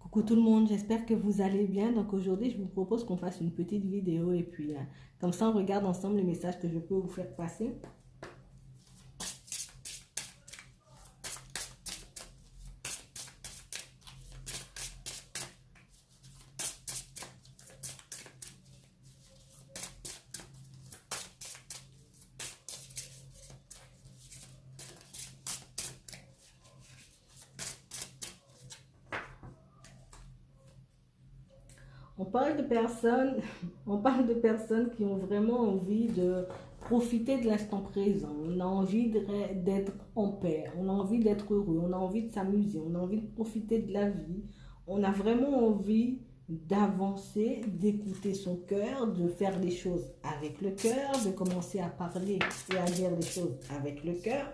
Coucou tout le monde, j'espère que vous allez bien. Donc aujourd'hui, je vous propose qu'on fasse une petite vidéo et puis comme ça, on regarde ensemble les messages que je peux vous faire passer. On parle de personnes, on parle de personnes qui ont vraiment envie de profiter de l'instant présent. On a envie d'être en paix, on a envie d'être heureux, on a envie de s'amuser, on a envie de profiter de la vie. On a vraiment envie d'avancer, d'écouter son cœur, de faire les choses avec le cœur, de commencer à parler et à dire les choses avec le cœur.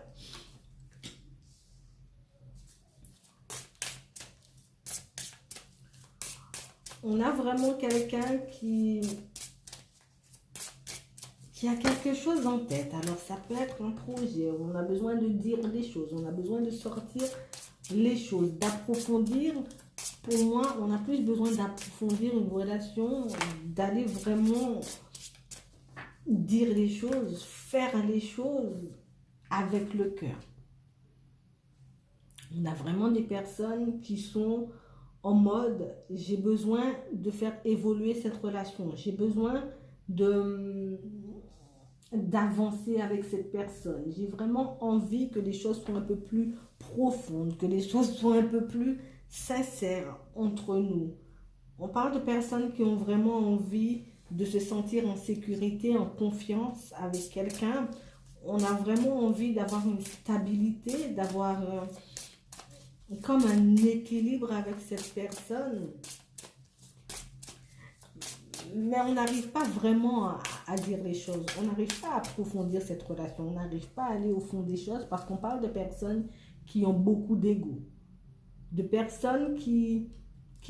On a vraiment quelqu'un qui a quelque chose en tête. Alors ça peut être un projet, on a besoin de dire des choses, on a besoin de sortir les choses, d'approfondir. Pour moi, on a plus besoin d'approfondir une relation, d'aller vraiment dire les choses, faire les choses avec le cœur. On a vraiment des personnes qui sont en mode, j'ai besoin de faire évoluer cette relation, j'ai besoin d'avancer avec cette personne. J'ai vraiment envie que les choses soient un peu plus profondes, que les choses soient un peu plus sincères entre nous. On parle de personnes qui ont vraiment envie de se sentir en sécurité, en confiance avec quelqu'un. On a vraiment envie d'avoir une stabilité, d'avoir comme un équilibre avec cette personne. Mais on n'arrive pas vraiment à dire les choses. On n'arrive pas à approfondir cette relation. On n'arrive pas à aller au fond des choses parce qu'on parle de personnes qui ont beaucoup d'ego. De personnes qui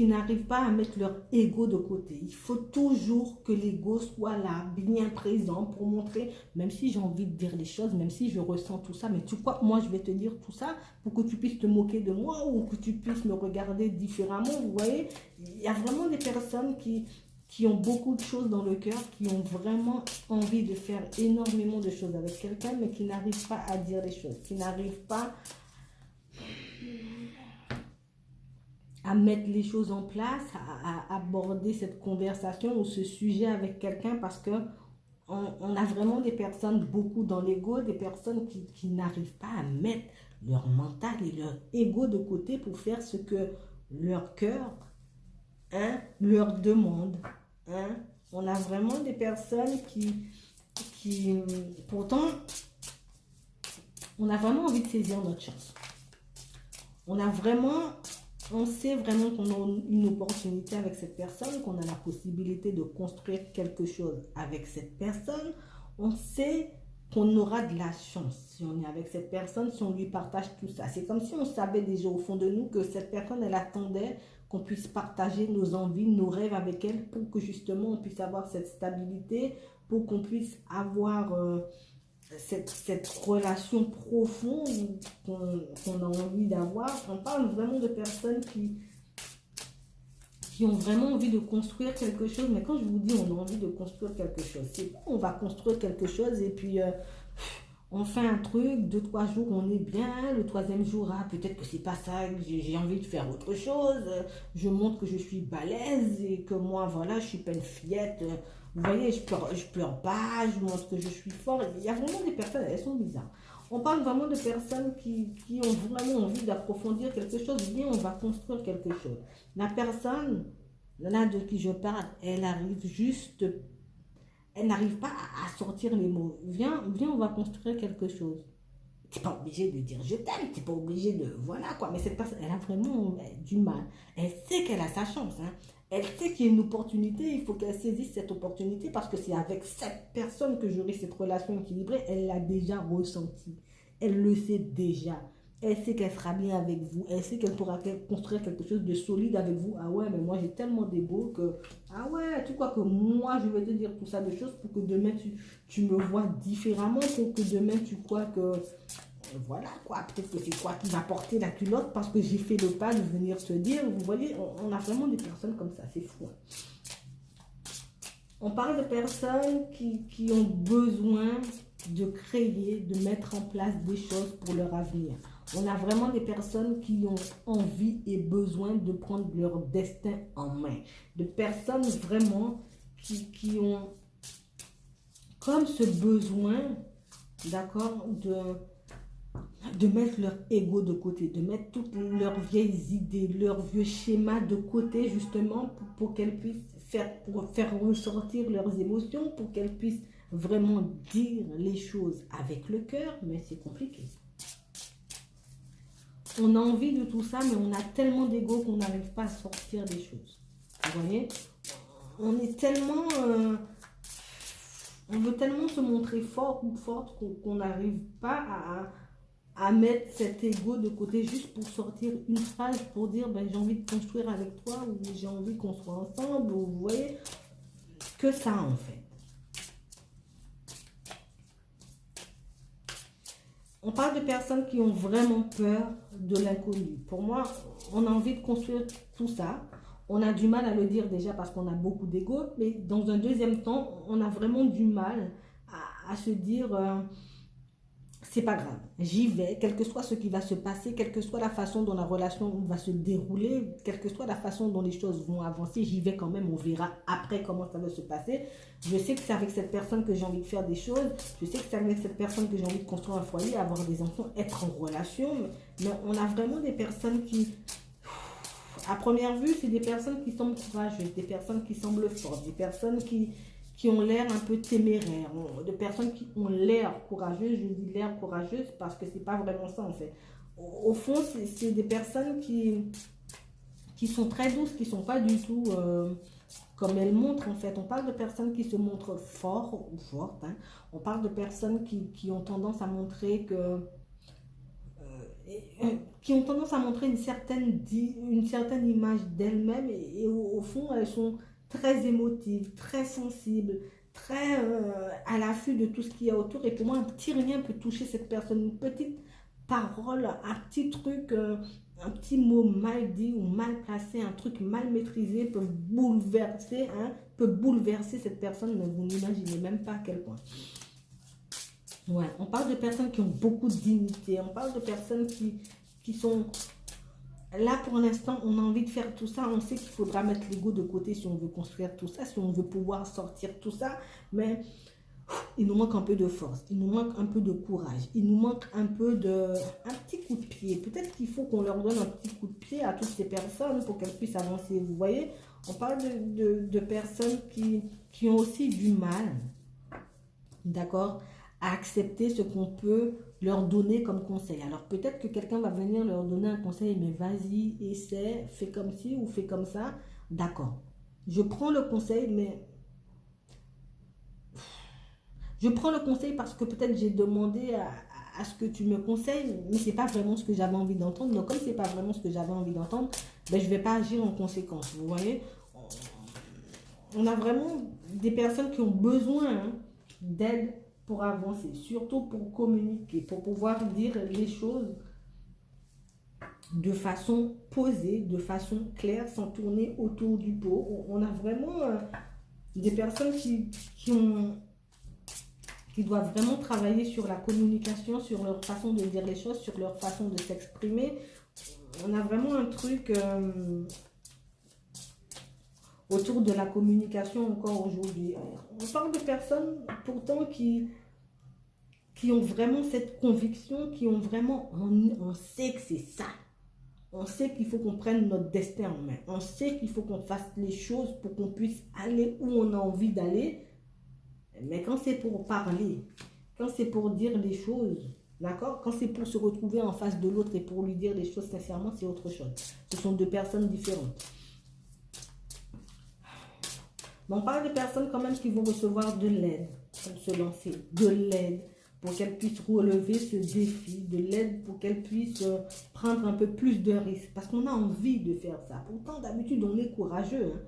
n'arrivent pas à mettre leur ego de côté. Il faut toujours que l'ego soit là, bien présent pour montrer, même si j'ai envie de dire les choses, même si je ressens tout ça, mais tu crois que moi je vais te dire tout ça pour que tu puisses te moquer de moi ou que tu puisses me regarder différemment. Vous voyez, il y a vraiment des personnes qui ont beaucoup de choses dans le cœur, qui ont vraiment envie de faire énormément de choses avec quelqu'un, mais qui n'arrivent pas à dire les choses, qui n'arrivent pas à mettre les choses en place, à aborder cette conversation ou ce sujet avec quelqu'un parce que on a vraiment des personnes beaucoup dans l'ego, des personnes qui n'arrivent pas à mettre leur mental et leur ego de côté pour faire ce que leur cœur leur demande. On a vraiment des personnes qui pourtant, on a vraiment envie de saisir notre chance. On sait vraiment qu'on a une opportunité avec cette personne, qu'on a la possibilité de construire quelque chose avec cette personne. On sait qu'on aura de la chance si on est avec cette personne, si on lui partage tout ça. C'est comme si on savait déjà au fond de nous que cette personne, elle attendait qu'on puisse partager nos envies, nos rêves avec elle pour que justement on puisse avoir cette stabilité, pour qu'on puisse avoir cette relation profonde qu'on a envie d'avoir. On parle vraiment de personnes qui ont vraiment envie de construire quelque chose. Mais quand je vous dis on a envie de construire quelque chose, c'est pas on va construire quelque chose et puis on fait un truc, 2, 3 jours on est bien, le troisième jour, ah, peut-être que c'est pas ça, j'ai envie de faire autre chose, je montre que je suis balèze et que moi voilà, je suis pas une fillette. Vous voyez, je pleure pas, je montre que je suis fort. Il y a vraiment des personnes, elles sont bizarres. On parle vraiment de personnes qui ont vraiment envie d'approfondir quelque chose. Bien, on va construire quelque chose. La personne, là de qui je parle, elle arrive juste, elle n'arrive pas à sortir les mots. Viens, on va construire quelque chose. Tu n'es pas obligé de dire je t'aime, tu n'es pas obligé de... Voilà quoi, mais cette personne, elle a vraiment du mal. Elle sait qu'elle a sa chance. Elle sait qu'il y a une opportunité, il faut qu'elle saisisse cette opportunité parce que c'est avec cette personne que j'aurai cette relation équilibrée. Elle l'a déjà ressenti. Elle le sait déjà. Elle sait qu'elle sera bien avec vous. Elle sait qu'elle pourra construire quelque chose de solide avec vous. Ah ouais, mais moi j'ai tellement d'ego que... Ah ouais, tu crois que moi je vais te dire tout ça de choses pour que demain tu me vois différemment, pour que demain tu crois que voilà quoi, peut-être que c'est quoi qui va porter la culotte parce que j'ai fait le pas de venir se dire, vous voyez, on a vraiment des personnes comme ça, c'est fou. On parle de personnes qui ont besoin de créer, de mettre en place des choses pour leur avenir. On a vraiment des personnes qui ont envie et besoin de prendre leur destin en main. De personnes vraiment qui ont comme ce besoin, d'accord, de mettre leur ego de côté, de mettre toutes leurs vieilles idées, leurs vieux schémas de côté justement pour qu'elles puissent faire ressortir leurs émotions, pour qu'elles puissent vraiment dire les choses avec le cœur, mais c'est compliqué. On a envie de tout ça, mais on a tellement d'ego qu'on n'arrive pas à sortir des choses. Vous voyez? On est tellement... on veut tellement se montrer fort ou forte qu'on n'arrive pas à mettre cet ego de côté juste pour sortir une phrase, pour dire ben, j'ai envie de construire avec toi, ou j'ai envie qu'on soit ensemble, ou vous voyez? Que ça en fait. On parle de personnes qui ont vraiment peur de l'inconnu. Pour moi, on a envie de construire tout ça. On a du mal à le dire déjà parce qu'on a beaucoup d'ego. Mais dans un deuxième temps, on a vraiment du mal à se dire c'est pas grave, j'y vais, quel que soit ce qui va se passer, quelle que soit la façon dont la relation va se dérouler, quelle que soit la façon dont les choses vont avancer, j'y vais quand même, on verra après comment ça va se passer. Je sais que c'est avec cette personne que j'ai envie de faire des choses, je sais que c'est avec cette personne que j'ai envie de construire un foyer, avoir des enfants, être en relation, mais on a vraiment des personnes qui, à première vue, c'est des personnes qui semblent courageuses, des personnes qui semblent fortes, des personnes qui ont l'air un peu téméraires, de personnes qui ont l'air courageuses. Je dis l'air courageuse parce que c'est pas vraiment ça en fait. Au fond, c'est des personnes qui sont très douces, qui sont pas du tout comme elles montrent en fait. On parle de personnes qui se montrent fortes ou fortes. Hein. On parle de personnes qui ont tendance à montrer que... qui ont tendance à montrer une certaine image d'elles-mêmes et au fond, elles sont très émotive, très sensible, très à l'affût de tout ce qu'il y a autour. Et pour moi, un petit rien peut toucher cette personne. Une petite parole, un petit truc, un petit mot mal dit ou mal placé, un truc mal maîtrisé peut bouleverser, cette personne. Mais vous n'imaginez même pas à quel point. Ouais, on parle de personnes qui ont beaucoup de dignité. On parle de personnes qui sont... Là, pour l'instant, on a envie de faire tout ça. On sait qu'il faudra mettre l'ego de côté si on veut construire tout ça, si on veut pouvoir sortir tout ça. Mais il nous manque un peu de force, il nous manque un peu de courage, il nous manque un peu un petit coup de pied. Peut-être qu'il faut qu'on leur donne un petit coup de pied à toutes ces personnes pour qu'elles puissent avancer. Vous voyez, on parle de personnes qui ont aussi du mal, d'accord, à accepter ce qu'on peut leur donner comme conseil. Alors peut-être que quelqu'un va venir leur donner un conseil, mais vas-y, essaie, fais comme ci ou fais comme ça. D'accord. Je prends le conseil, mais... Je prends le conseil parce que peut-être j'ai demandé à ce que tu me conseilles, mais ce n'est pas vraiment ce que j'avais envie d'entendre. Donc comme ce n'est pas vraiment ce que j'avais envie d'entendre, ben, je ne vais pas agir en conséquence. Vous voyez, on a vraiment des personnes qui ont besoin d'aide pour avancer, surtout pour communiquer, pour pouvoir dire les choses de façon posée, de façon claire, sans tourner autour du pot. On a vraiment des personnes qui doivent vraiment travailler sur la communication, sur leur façon de dire les choses, sur leur façon de s'exprimer. On a vraiment un truc autour de la communication encore aujourd'hui. On parle de personnes pourtant qui ont vraiment cette conviction, qui ont vraiment, on sait que c'est ça. On sait qu'il faut qu'on prenne notre destin en main. On sait qu'il faut qu'on fasse les choses pour qu'on puisse aller où on a envie d'aller. Mais quand c'est pour parler, quand c'est pour dire les choses, d'accord? Quand c'est pour se retrouver en face de l'autre et pour lui dire les choses sincèrement, c'est autre chose. Ce sont deux personnes différentes. Mais on parle de personnes quand même qui vont recevoir de l'aide pour se lancer, de l'aide pour qu'elles puissent relever ce défi, de l'aide pour qu'elles puissent prendre un peu plus de risques. Parce qu'on a envie de faire ça. Pourtant, d'habitude, on est courageux. Hein.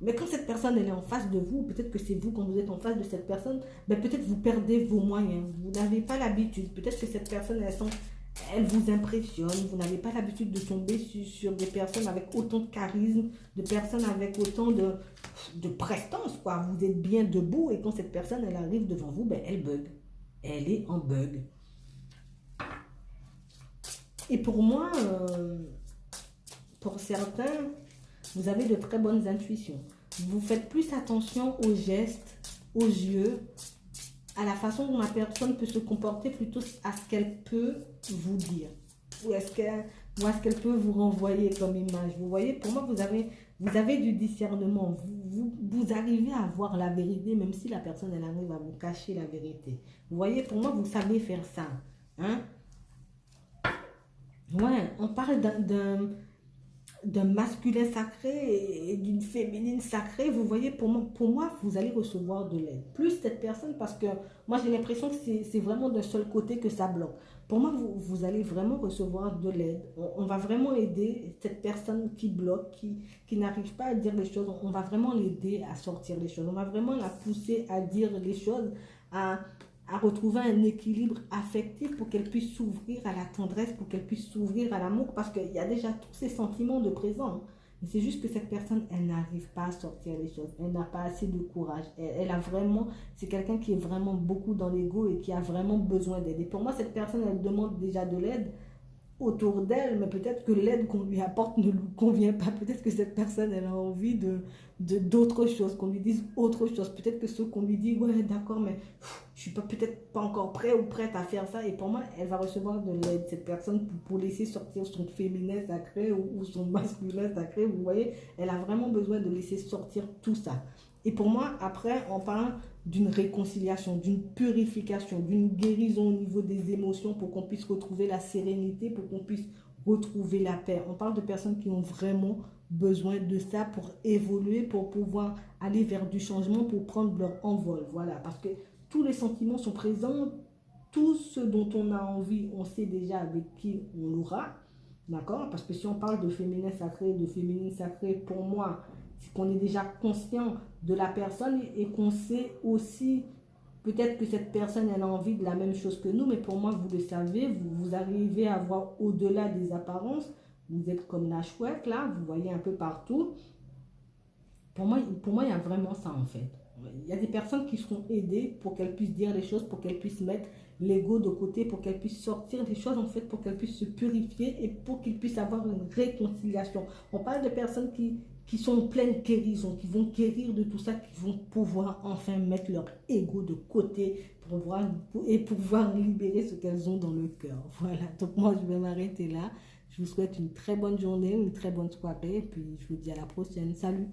Mais quand cette personne elle est en face de vous, peut-être que c'est vous, quand vous êtes en face de cette personne, ben peut-être vous perdez vos moyens. Vous n'avez pas l'habitude. Peut-être que cette personne, elle vous impressionne. Vous n'avez pas l'habitude de tomber sur des personnes avec autant de charisme, de personnes avec autant de prestance, quoi. Vous êtes bien debout et quand cette personne, elle arrive devant vous, ben, elle bug. Elle est en bug. Et pour moi, pour certains, vous avez de très bonnes intuitions. Vous faites plus attention aux gestes, aux yeux, à la façon dont la personne peut se comporter plutôt à ce qu'elle peut vous dire. Ou à ce qu'elle peut vous renvoyer comme image. Vous voyez, pour moi, vous avez du discernement. Vous arrivez à voir la vérité, même si la personne, elle arrive à vous cacher la vérité. Vous voyez, pour moi, vous savez faire ça. Hein? Ouais, on parle d'un masculin sacré et d'une féminine sacrée. Vous voyez, pour moi, vous allez recevoir de l'aide. Plus cette personne, parce que moi, j'ai l'impression que c'est vraiment d'un seul côté que ça bloque. Pour moi, vous allez vraiment recevoir de l'aide. On va vraiment aider cette personne qui bloque, qui n'arrive pas à dire les choses. On va vraiment l'aider à sortir les choses. On va vraiment la pousser à dire les choses, à retrouver un équilibre affectif pour qu'elle puisse s'ouvrir à la tendresse, pour qu'elle puisse s'ouvrir à l'amour, parce qu'il y a déjà tous ces sentiments de présent. Mais c'est juste que cette personne, elle n'arrive pas à sortir les choses. Elle n'a pas assez de courage. Elle a vraiment, c'est quelqu'un qui est vraiment beaucoup dans l'ego et qui a vraiment besoin d'aide. Et pour moi, cette personne, elle demande déjà de l'aide autour d'elle, mais peut-être que l'aide qu'on lui apporte ne lui convient pas. Peut-être que cette personne, elle a envie d'autre chose, qu'on lui dise autre chose. Peut-être que ce qu'on lui dit, ouais, d'accord, mais je suis peut-être pas encore prêt ou prête à faire ça. Et pour moi, elle va recevoir de l'aide, cette personne, pour laisser sortir son féminin sacré ou son masculin sacré. Vous voyez, elle a vraiment besoin de laisser sortir tout ça. Et pour moi, après, on parle d'une réconciliation, d'une purification, d'une guérison au niveau des émotions pour qu'on puisse retrouver la sérénité, pour qu'on puisse retrouver la paix. On parle de personnes qui ont vraiment besoin de ça pour évoluer, pour pouvoir aller vers du changement, pour prendre leur envol. Voilà, parce que tous les sentiments sont présents, tout ce dont on a envie, on sait déjà avec qui on l'aura. D'accord? Parce que si on parle de féminin sacré, de féminine sacrée, pour moi, c'est qu'on est déjà conscient de la personne et qu'on sait aussi, peut-être que cette personne, elle a envie de la même chose que nous, mais pour moi, vous le savez, vous arrivez à voir au-delà des apparences. Vous êtes comme la chouette, là, vous voyez un peu partout. Pour moi, il y a vraiment ça, en fait. Il y a des personnes qui seront aidées pour qu'elles puissent dire les choses, pour qu'elles puissent mettre l'ego de côté, pour qu'elles puissent sortir des choses, en fait, pour qu'elles puissent se purifier et pour qu'ils puissent avoir une réconciliation. On parle de personnes qui sont en pleine guérison, qui vont guérir de tout ça, qui vont pouvoir enfin mettre leur ego de côté pour pouvoir libérer ce qu'elles ont dans le cœur. Voilà, donc moi, je vais m'arrêter là. Je vous souhaite une très bonne journée, une très bonne soirée, et puis je vous dis à la prochaine. Salut!